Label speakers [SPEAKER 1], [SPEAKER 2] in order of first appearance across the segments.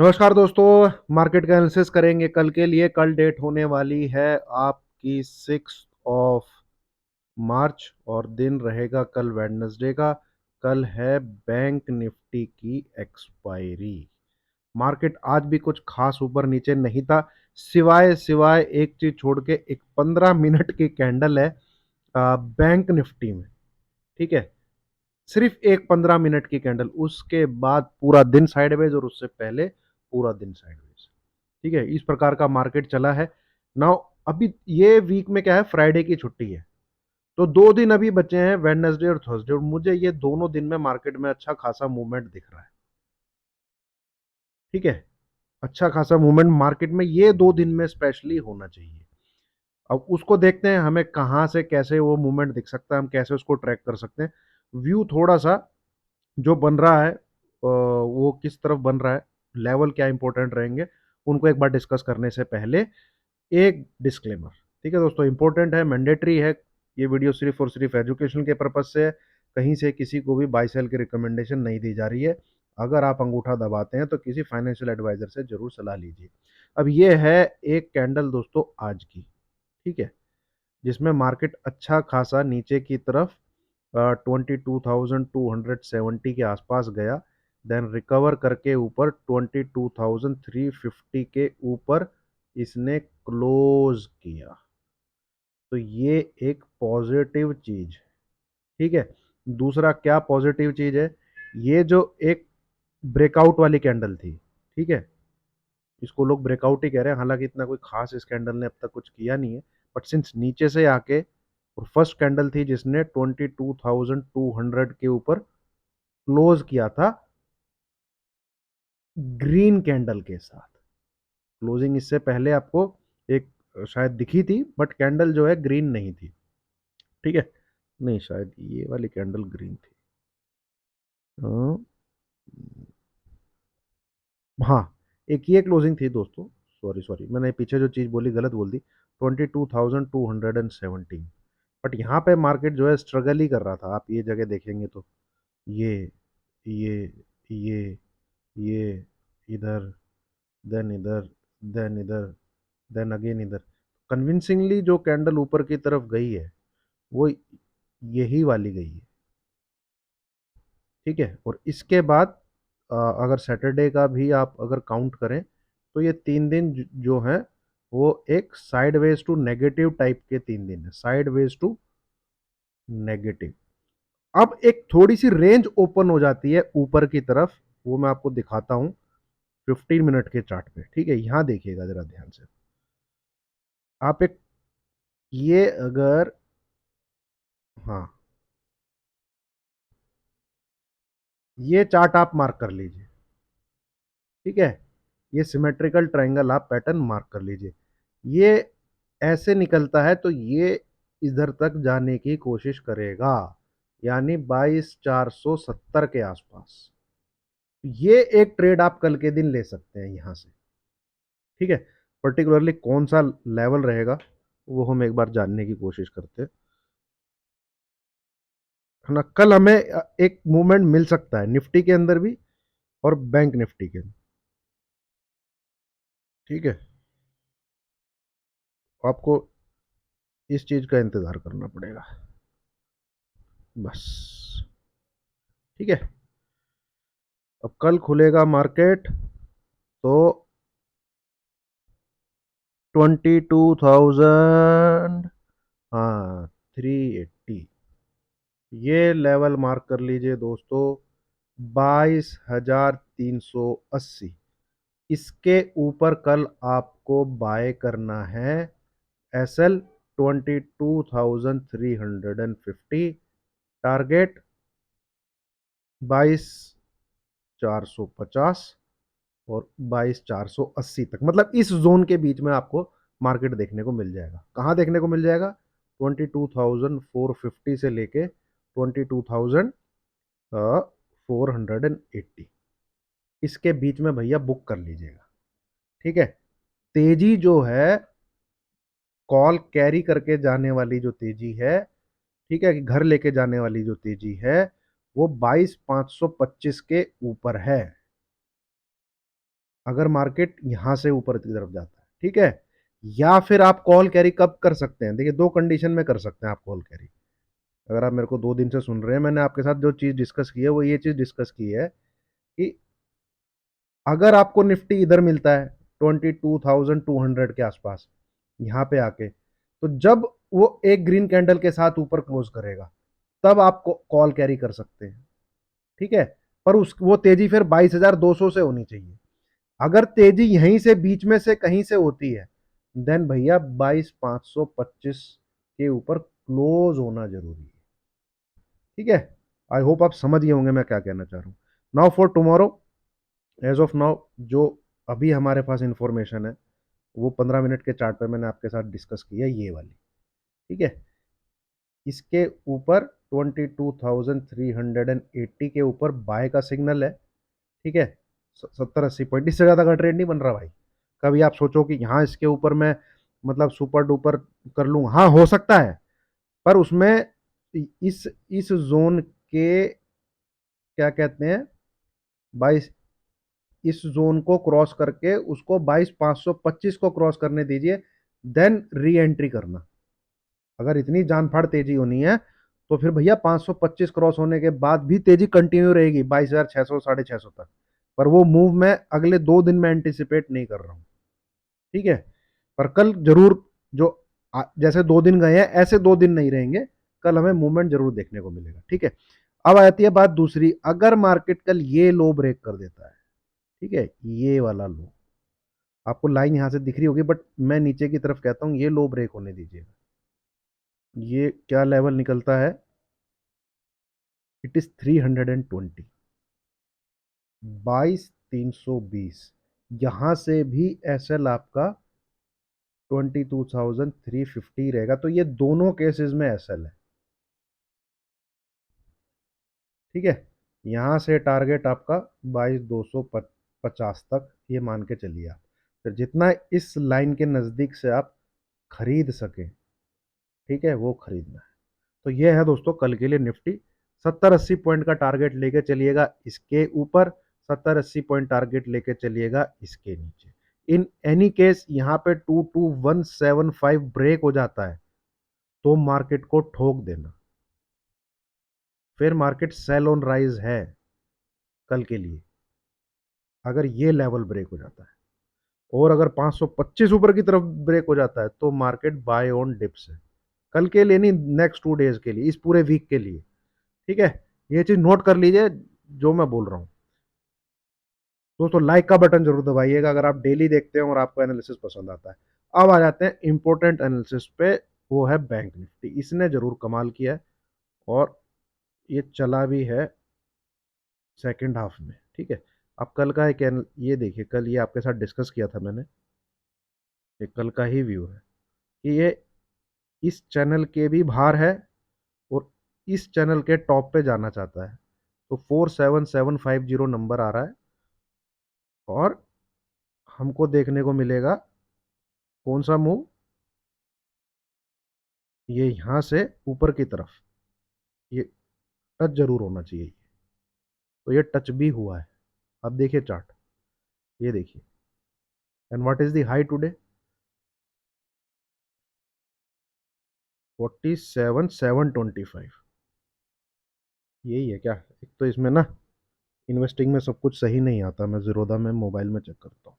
[SPEAKER 1] नमस्कार दोस्तों, मार्केट का एनालिसिस करेंगे कल के लिए। कल डेट होने वाली है आपकी 6 मार्च और दिन रहेगा कल वेडनेसडे का। कल है बैंक निफ्टी की एक्सपायरी। मार्केट आज भी कुछ खास ऊपर नीचे नहीं था, सिवाय सिवाय एक चीज छोड़ के। एक 15 मिनट की कैंडल है बैंक निफ्टी में। ठीक है, सिर्फ एक 15 मिनट की कैंडल, उसके बाद पूरा दिन साइडवेज और उससे पहले पूरा दिन साइडवेज। ठीक है, इस प्रकार का मार्केट चला है। नाउ अभी ये वीक में क्या है, फ्राइडे की छुट्टी है, तो 2 दिन अभी बचे हैं, वेडनेसडे और थर्सडे, और मुझे ये दोनों दिन में मार्केट में अच्छा खासा मूवमेंट दिख रहा है। ठीक है, अच्छा खासा मूवमेंट मार्केट में ये 2 दिन में स्पेशली होना चाहिए। अब उसको देखते हैं, हमें कहाँ से कैसे वो मूवमेंट दिख सकता है, हम कैसे उसको ट्रैक कर सकते हैं। व्यू थोड़ा सा जो बन रहा है वो किस तरफ बन रहा है, लेवल क्या इंपॉर्टेंट रहेंगे, उनको एक बार डिस्कस करने से पहले एक डिस्क्लेमर। ठीक है दोस्तों, इंपॉर्टेंट है, मैंडेटरी है। ये वीडियो सिर्फ और सिर्फ एजुकेशन के पर्पज से है। कहीं से किसी को भी बाय सेल की रिकमेंडेशन नहीं दी जा रही है। अगर आप अंगूठा दबाते हैं तो किसी फाइनेंशियल एडवाइजर से जरूर सलाह लीजिए। अब ये है एक कैंडल दोस्तों आज की। ठीक है, जिसमें मार्केट अच्छा खासा नीचे की तरफ 22,270 के आसपास गया, देन रिकवर करके ऊपर 22,350 के ऊपर इसने क्लोज किया। तो ये एक पॉजिटिव चीज। ठीक है, दूसरा क्या पॉजिटिव चीज है, ये जो एक ब्रेकआउट वाली कैंडल थी। ठीक है, इसको लोग ब्रेकआउट ही कह रहे हैं, हालांकि इतना कोई खास इस कैंडल ने अब तक कुछ किया नहीं है। बट सिंस नीचे से आके, और फर्स्ट कैंडल थी जिसने 22,200 के ऊपर क्लोज किया था ग्रीन कैंडल के साथ। क्लोजिंग इससे पहले आपको एक शायद दिखी थी, बट कैंडल जो है ग्रीन नहीं थी। ठीक है, नहीं, शायद ये वाली कैंडल ग्रीन थी। हाँ, हाँ, एक ये क्लोजिंग थी दोस्तों। सॉरी सॉरी, मैंने पीछे जो चीज़ बोली गलत बोल दी। 22,217। बट यहाँ पे मार्केट जो है स्ट्रगल ही कर रहा था, आप ये जगह देखेंगे तो। ये ये ये ये इधर, देन इधर, देन इधर, देन अगेन इधर। कन्विंसिंगली जो कैंडल ऊपर की तरफ गई है वो यही वाली गई है। ठीक है, और इसके बाद अगर सैटरडे का भी आप अगर काउंट करें तो ये 3 दिन जो है वो एक साइडवेज टू नेगेटिव टाइप के 3 दिन है, साइडवेज टू नेगेटिव। अब एक थोड़ी सी रेंज ओपन हो जाती है ऊपर की तरफ, वो मैं आपको दिखाता हूं 15 मिनट के चार्ट पे। ठीक है, यहां देखिएगा जरा ध्यान से। आप एक, ये अगर, हाँ, ये चार्ट आप मार्क कर लीजिए। ठीक है, ये सिमेट्रिकल ट्रायंगल आप पैटर्न मार्क कर लीजिए। ये ऐसे निकलता है तो ये इधर तक जाने की कोशिश करेगा, यानी 22,470 के आसपास। ये एक ट्रेड आप कल के दिन ले सकते हैं यहां से। ठीक है, पर्टिकुलरली कौन सा लेवल रहेगा वो हम एक बार जानने की कोशिश करते हैं, है ना। कल हमें एक मूवमेंट मिल सकता है निफ्टी के अंदर भी और बैंक निफ्टी के अंदर। ठीक है, आपको इस चीज का इंतजार करना पड़ेगा बस। ठीक है, अब कल खुलेगा मार्केट तो 22,000, हाँ, 380, ये लेवल मार्क कर लीजिए दोस्तों। 22,380, इसके ऊपर कल आपको बाय करना है। एस एल 22,350, टारगेट 22,450 और 22,480 तक, मतलब इस जोन के बीच में आपको मार्केट देखने को मिल जाएगा। कहाँ देखने को मिल जाएगा, 22,450 से लेके 22,480, इसके बीच में भैया बुक कर लीजिएगा। ठीक है, तेजी जो है, कॉल कैरी करके जाने वाली जो तेजी है, ठीक है, कि घर लेके जाने वाली जो तेजी है, वो 22,525 के ऊपर है। अगर मार्केट यहाँ से ऊपर की तरफ जाता है, ठीक है। या फिर आप कॉल कैरी कब कर सकते हैं, देखिए दो कंडीशन में कर सकते हैं आप कॉल कैरी। अगर आप मेरे को 2 दिन से सुन रहे हैं, मैंने आपके साथ जो चीज़ डिस्कस की है वो ये चीज़ डिस्कस की है कि अगर आपको निफ्टी इधर मिलता है 22,200 के आसपास यहाँ पे आके, तो जब वो एक ग्रीन कैंडल के साथ ऊपर क्लोज करेगा तब आप कॉल कैरी कर सकते हैं, ठीक है। पर उस वो तेजी फिर 22,200 से होनी चाहिए। अगर तेजी यहीं से बीच में से कहीं से होती है, देन भैया 22,525 के ऊपर क्लोज होना जरूरी है, ठीक है। आई होप आप समझ गए होंगे मैं क्या कहना चाह रहा हूँ। Now for tomorrow, as of now जो अभी हमारे पास इंफॉर्मेशन है वो 15 मिनट के चार्ट पे मैंने आपके साथ डिस्कस की है, ये वाली, ठीक है। इसके ऊपर 22,380 के ऊपर बाय का सिग्नल है, ठीक है। 70-80 पॉइंट, इससे ज़्यादा का ट्रेड नहीं बन रहा भाई। कभी आप सोचो कि यहाँ इसके ऊपर मैं मतलब सुपर डुपर कर लूँ, हाँ हो सकता है। पर उसमें इस जोन के क्या कहते हैं, 22, इस जोन को क्रॉस करके उसको 22,525 को क्रॉस करने दीजिए, देन री एंट्री करना। अगर इतनी जान फाड़ तेजी होनी है तो फिर भैया 525 क्रॉस होने के बाद भी तेजी कंटिन्यू रहेगी 22,600 650 तक। पर वो मूव मैं अगले 2 दिन में एंटिसिपेट नहीं कर रहा हूँ, ठीक है। पर कल जरूर जो जैसे 2 दिन गए हैं ऐसे 2 दिन नहीं रहेंगे, कल हमें मूवमेंट जरूर देखने को मिलेगा, ठीक है। अब आती है बात दूसरी, अगर मार्केट कल ये लो ब्रेक कर देता है, ठीक है, ये वाला लो, आपको लाइन यहां से दिख रही होगी बट मैं नीचे की तरफ कहता हूं ये लो ब्रेक होने दीजिएगा। ये क्या लेवल निकलता है, इट इज 320, 22,320। यहां से भी एसएल आपका 22,350 रहेगा, तो ये दोनों केसेस में एसएल है, ठीक है। यहां से टारगेट आपका 22,250 तक, ये मान के चलिए आप। फिर जितना इस लाइन के नजदीक से आप खरीद सकें, ठीक है, वो खरीदना है। तो ये है दोस्तों कल के लिए निफ्टी। 70-80 पॉइंट का टारगेट लेके चलिएगा इसके ऊपर, 70-80 पॉइंट टारगेट लेके चलिएगा इसके नीचे। इन एनी केस यहाँ पे 22,175 ब्रेक हो जाता है तो मार्केट को ठोक देना, फिर मार्केट सेल ऑन राइज है कल के लिए, अगर ये लेवल ब्रेक हो जाता है। और अगर 525 ऊपर की तरफ ब्रेक हो जाता है तो मार्केट बाय ऑन डिप्स है, कल के लिए नहीं, नेक्स्ट 2 डेज के लिए, इस पूरे वीक के लिए, ठीक है। ये चीज नोट कर लीजिए जो मैं बोल रहा हूँ। दोस्तों लाइक का बटन जरूर दबाइएगा अगर आप डेली देखते हैं और आपको एनालिसिस पसंद आता है। अब आ जाते हैं इंपॉर्टेंट एनालिसिस पे, वो है बैंक निफ्टी। इसने जरूर कमाल किया है और ये चला भी है सेकंड हाफ में, ठीक है। अब कल का एक ये देखिए, कल ये आपके साथ डिस्कस किया था मैंने, ये कल का ही व्यू है कि ये इस चैनल के भी बाहर है और इस चैनल के टॉप पे जाना चाहता है। तो 47750 नंबर आ रहा है और हमको देखने को मिलेगा कौन सा मूव, ये यहां से ऊपर की तरफ ये टच जरूर होना चाहिए। तो ये टच भी हुआ है। अब देखिए चार्ट, ये देखिए, and what is the high today, 47,725। यही है क्या? एक तो इसमें ना इन्वेस्टिंग में सब कुछ सही नहीं आता, मैं जीरोधा में मोबाइल में चेक करता हूँ।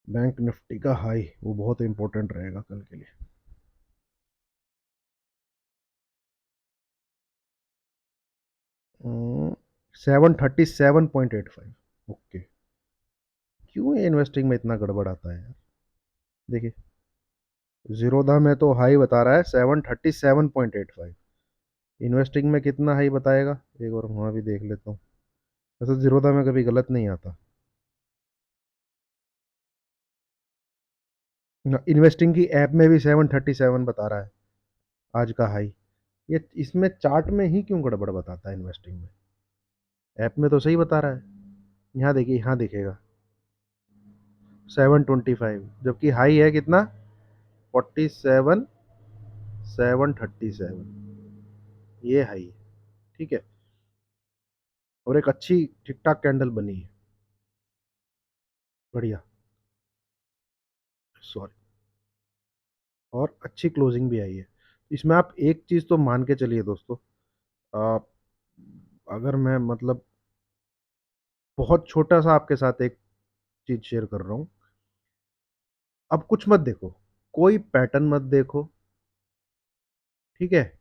[SPEAKER 1] बैंक निफ्टी का हाई वो बहुत इंपॉर्टेंट रहेगा कल के लिए। 737.85। ओके, क्यों ये इन्वेस्टिंग में इतना गड़बड़ आता है यार। देखिए जीरोधा में तो हाई बता रहा है 737.85, इन्वेस्टिंग में कितना हाई बताएगा, एक बार वहाँ भी देख लेता हूँ। वैसे जीरोधा में कभी गलत नहीं आता ना, इन्वेस्टिंग की ऐप में भी 737 बता रहा है आज का हाई। ये इसमें चार्ट में ही क्यों गड़बड़ बताता है इन्वेस्टिंग में, ऐप में तो सही बता रहा है। यहाँ देखिए, यहाँ दिखेगा 725, जबकि हाई है कितना, 47,737, ये हाई है, ठीक है। और एक अच्छी ठीक ठाक कैंडल बनी है, बढ़िया। सॉरी। और अच्छी क्लोजिंग भी आई है। इसमें आप एक चीज़ तो मान के चलिए दोस्तों, आप, अगर मैं मतलब बहुत छोटा सा आपके साथ एक चीज़ शेयर कर रहा हूँ। अब कुछ मत देखो, कोई पैटर्न मत देखो, ठीक है?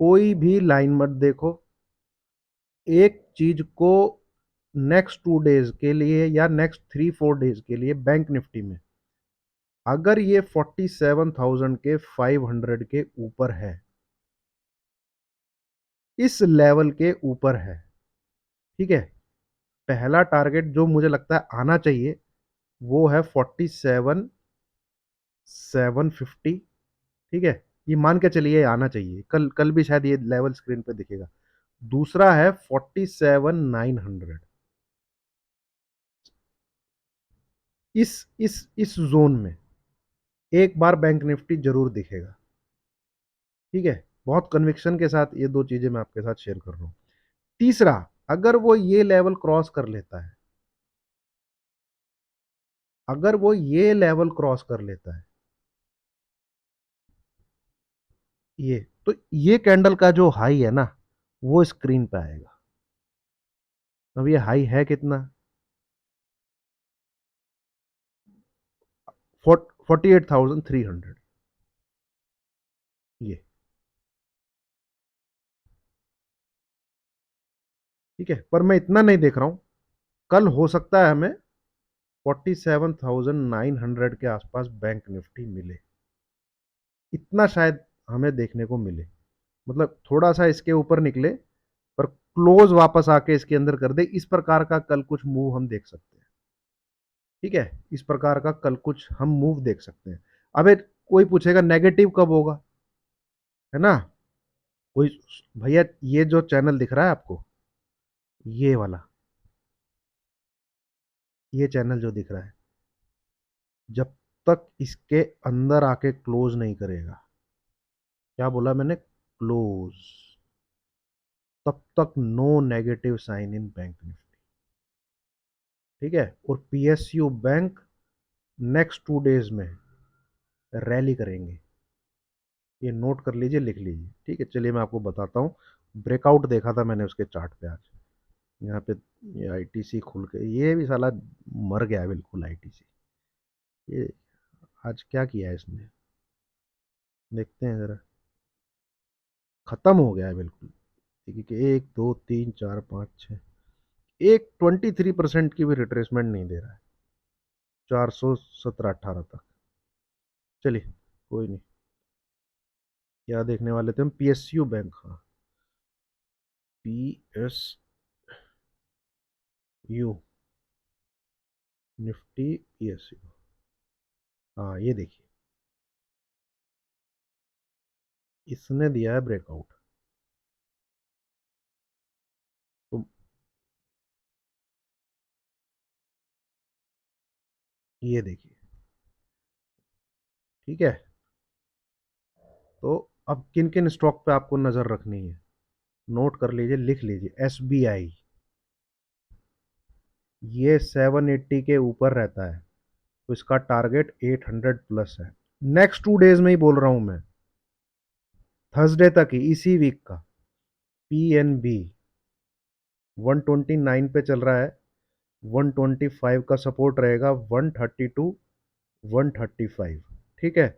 [SPEAKER 1] कोई भी लाइन मत देखो। एक चीज़ को नेक्स्ट 2 डेज़ के लिए या नेक्स्ट 3-4 डेज़ के लिए बैंक निफ्टी में अगर ये 47,000 के 500 के ऊपर है, इस लेवल के ऊपर है, ठीक है? पहला टारगेट जो मुझे लगता है आना चाहिए, वो है 47,750, ठीक है? ये मान के चलिए आना चाहिए। कल कल भी शायद ये लेवल स्क्रीन पे दिखेगा। दूसरा है 47,900। इस ज़ोन में एक बार बैंक निफ्टी ज़रूर दिखेगा, ठीक है? बहुत कन्विक्शन के साथ ये 2 चीज़ें मैं आपके साथ शेयर कर रहा हूँ। तीसरा, अगर वो ये लेवल क्रॉस कर लेता है, अगर वो ये लेवल क्रॉस कर लेता है, ये, तो ये कैंडल का जो हाई है ना, वो स्क्रीन पे आएगा। अब ये हाई है कितना? 48,300। ये, ठीक है? पर मैं इतना नहीं देख रहा हूँ। कल हो सकता है हमें 47,900 के आसपास बैंक निफ्टी मिले। इतना शायद हमें देखने को मिले। मतलब थोड़ा सा इसके ऊपर निकले, पर क्लोज वापस आके इसके अंदर कर दे, इस प्रकार का कल कुछ मूव हम देख सकते हैं, ठीक है? इस प्रकार का कल कुछ हम मूव देख सकते हैं। अबे, कोई पूछेगा नेगेटिव कब होगा, है ना? कोई, भैया ये जो चैनल दिख रहा है आपको, ये वाला, ये चैनल जो दिख रहा है, जब तक इसके अंदर आके क्लोज नहीं करेगा, क्या बोला मैंने? क्लोज, तब तक no negative sign in bank Nifty, ठीक है? और पीएसयू बैंक नेक्स्ट 2 डेज में रैली करेंगे। ये नोट कर लीजिए, लिख लीजिए, ठीक है? चलिए मैं आपको बताता हूँ। ब्रेकआउट देखा था मैंने उसके चार्ट पे आज। यहाँ पे ये आईटीसी खुल के, ये भी साला मर गया है बिल्कुल आईटीसी। ये आज क्या किया है इसने, देखते हैं जरा। खत्म हो गया है बिल्कुल। ठीक है, 1 2 3 4 5 6, एक 23% की भी रिट्रेसमेंट नहीं दे रहा है, 417-18 तक। चलिए, कोई नहीं। क्या देखने वाले थे हम? पीएसयू बैंक, हाँ, पीएसयू निफ्टी, पीएसयू, हाँ ये देखिए, इसने दिया है ब्रेकआउट। तो ये देखिए, ठीक है? तो अब किन किन स्टॉक पे आपको नजर रखनी है, नोट कर लीजिए, लिख लीजिए। एसबीआई, ये 780 के ऊपर रहता है, तो इसका टारगेट 800 प्लस है। नेक्स्ट 2 डेज में ही बोल रहा हूं मैं, थर्सडे तक ही, इसी वीक का। पीएनबी 129 पे चल रहा है, 125 का सपोर्ट रहेगा, 132, 135, ठीक है?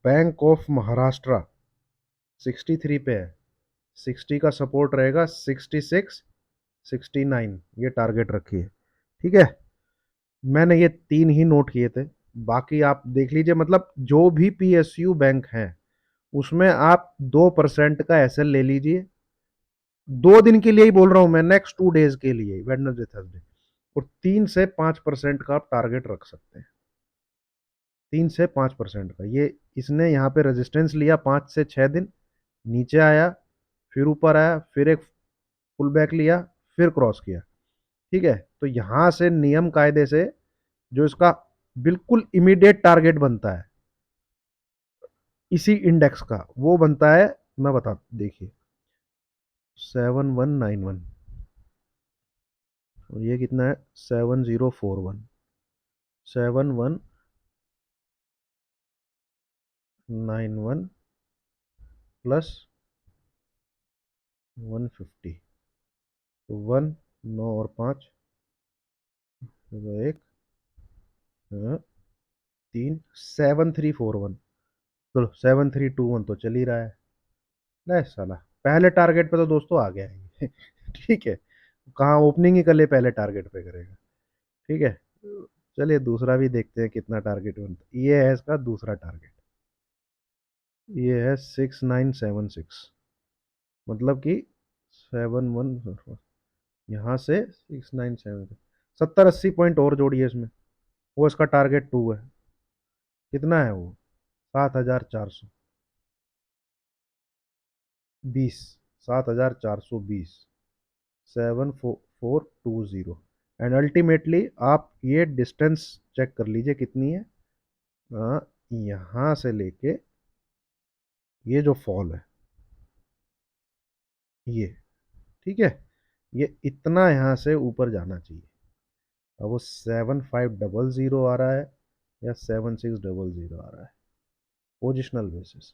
[SPEAKER 1] बैंक ऑफ महाराष्ट्र 63 पे है, 60 का सपोर्ट रहेगा, 66, 69 ये टारगेट रखिए, ठीक है? मैंने ये 3 ही नोट किए थे, बाकी आप देख लीजिए। मतलब जो भी पीएसयू बैंक है, उसमें आप 2% का एसएल ले लीजिए। 2 दिन के लिए ही बोल रहा हूं मैं, नेक्स्ट 2 डेज के लिए, वेडनेसडे थर्सडे। और 3 से 5% का आप टारगेट रख सकते हैं। 3 से 5% का ये, इसने यहाँ पे रेजिस्टेंस लिया 5 से 6 दिन, नीचे आया, फिर ऊपर आया, फिर एक पुल बैक लिया, फिर क्रॉस किया, ठीक है? तो यहां से नियम कायदे से जो इसका बिल्कुल इमीडिएट टारगेट बनता है इसी इंडेक्स का, वो बनता है, मैं बता, देखिए, 7191, और ये कितना है? 7041। 7191 प्लस 150, तो 1, 9 और 5, 1, 3, 7341। चलो 7321 तो चल ही रहा है। नहीं साला, पहले टारगेट पे तो दोस्तों आ गया है। ठीक है, कहाँ ओपनिंग ही कर ले, पहले टारगेट पे करेगा। ठीक है, चलिए दूसरा भी देखते हैं कितना टारगेट बनता है। ये है इसका दूसरा टारगेट, ये है 6976, मतलब कि 71, यहाँ से 697, 70-80 पॉइंट और जोड़िए इसमें, वो इसका टारगेट 2 है। कितना है वो? 7420, 7420, 7420। एंड अल्टीमेटली आप ये डिस्टेंस चेक कर लीजिए कितनी है, यहाँ से लेके ये जो फॉल है ये, ठीक है, ये इतना यहाँ से ऊपर जाना चाहिए। अब वो 7500 आ रहा है या 7600 आ रहा है, पोजिशनल बेसिस।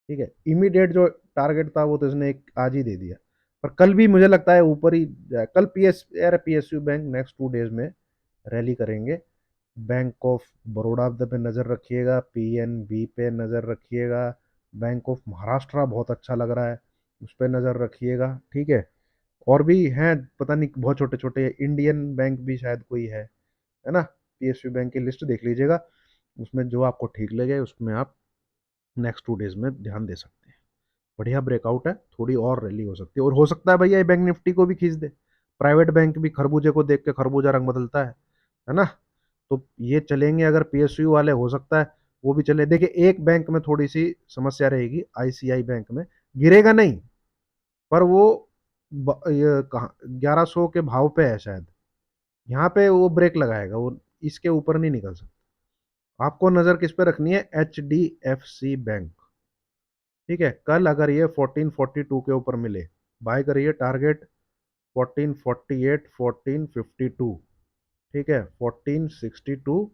[SPEAKER 1] ठीक है, इमीडिएट जो टारगेट था वो तो इसने एक आज ही दे दिया, पर कल भी मुझे लगता है ऊपर ही जाए। कल पीएसयू बैंक नेक्स्ट 2 डेज में रैली करेंगे। बैंक ऑफ बड़ौदा पे नज़र रखिएगा, पीएनबी पे नज़र रखिएगा, बैंक ऑफ महाराष्ट्र बहुत अच्छा लग रहा है, उस पर नज़र रखिएगा। ठीक है, और भी हैं पता नहीं बहुत छोटे छोटे, इंडियन बैंक भी शायद कोई है ना। पीएसयू बैंक की लिस्ट देख लीजिएगा, उसमें जो आपको ठीक लगे उसमें आप नेक्स्ट 2 डेज में ध्यान दे सकते हैं। बढ़िया ब्रेकआउट है, थोड़ी और रैली हो सकती है, और हो सकता है भैया ये बैंक निफ्टी को भी खींच दे। प्राइवेट बैंक भी खरबूजे को देख के खरबूजा रंग बदलता है ना। तो ये चलेंगे अगर पीएसयू वाले, हो सकता है वो भी चले। देखिए एक बैंक में थोड़ी सी समस्या रहेगी, आईसीआई बैंक में गिरेगा नहीं, पर वो ये कहाँ 1100 के भाव पे है शायद, यहाँ पे वो ब्रेक लगाएगा, वो इसके ऊपर नहीं निकल सकता। आपको नजर किस पे रखनी है? H D F C bank. ठीक है, कल अगर ये 1442 के ऊपर मिले, बाय करिए, टारगेट 1448, 1452। ठीक है, 1462,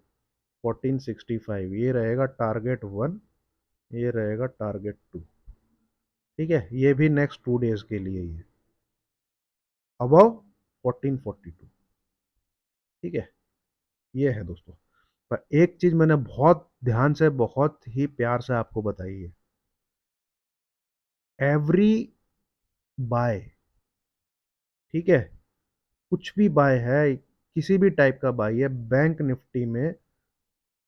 [SPEAKER 1] 1465, ये रहेगा टारगेट 1, ये रहेगा टारगेट 2। ठीक है, ये भी नेक्स्ट 2 डेज के लिए ही है, अबव 1442। ठीक है, ये है दोस्तों। पर एक चीज मैंने बहुत ध्यान से, बहुत ही प्यार से आपको बताई है, एवरी बाय, ठीक है, कुछ भी बाय है, किसी भी टाइप का बाय है बैंक निफ्टी में,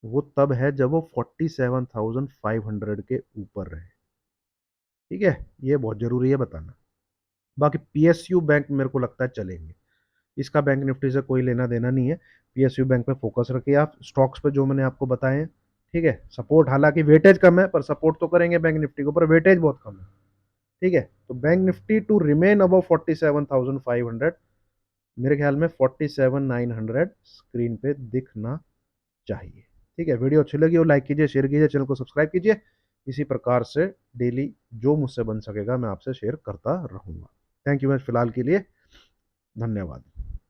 [SPEAKER 1] वो तब है जब वो 47,500 के ऊपर रहे। ठीक है, ये बहुत जरूरी है बताना। बाकी पीएसयू बैंक मेरे को लगता है चलेंगे, इसका बैंक निफ्टी से कोई लेना देना नहीं है। पीएसयू बैंक पे फोकस रखिए आप, स्टॉक्स पे जो मैंने आपको बताए हैं। ठीक है, सपोर्ट हालांकि वेटेज कम है, पर सपोर्ट तो करेंगे बैंक निफ्टी को, पर वेटेज बहुत कम है। ठीक है, तो bank Nifty to remain above 47,500, मेरे ख्याल में 47,900 स्क्रीन पे दिखना चाहिए। ठीक है, वीडियो अच्छी लगी हो लाइक कीजिए, शेयर कीजिए, चैनल को सब्सक्राइब कीजिए। इसी प्रकार से डेली जो मुझसे बन सकेगा मैं आपसे शेयर करता रहूंगा। थैंक यू, मैं फिलहाल के लिए धन्यवाद।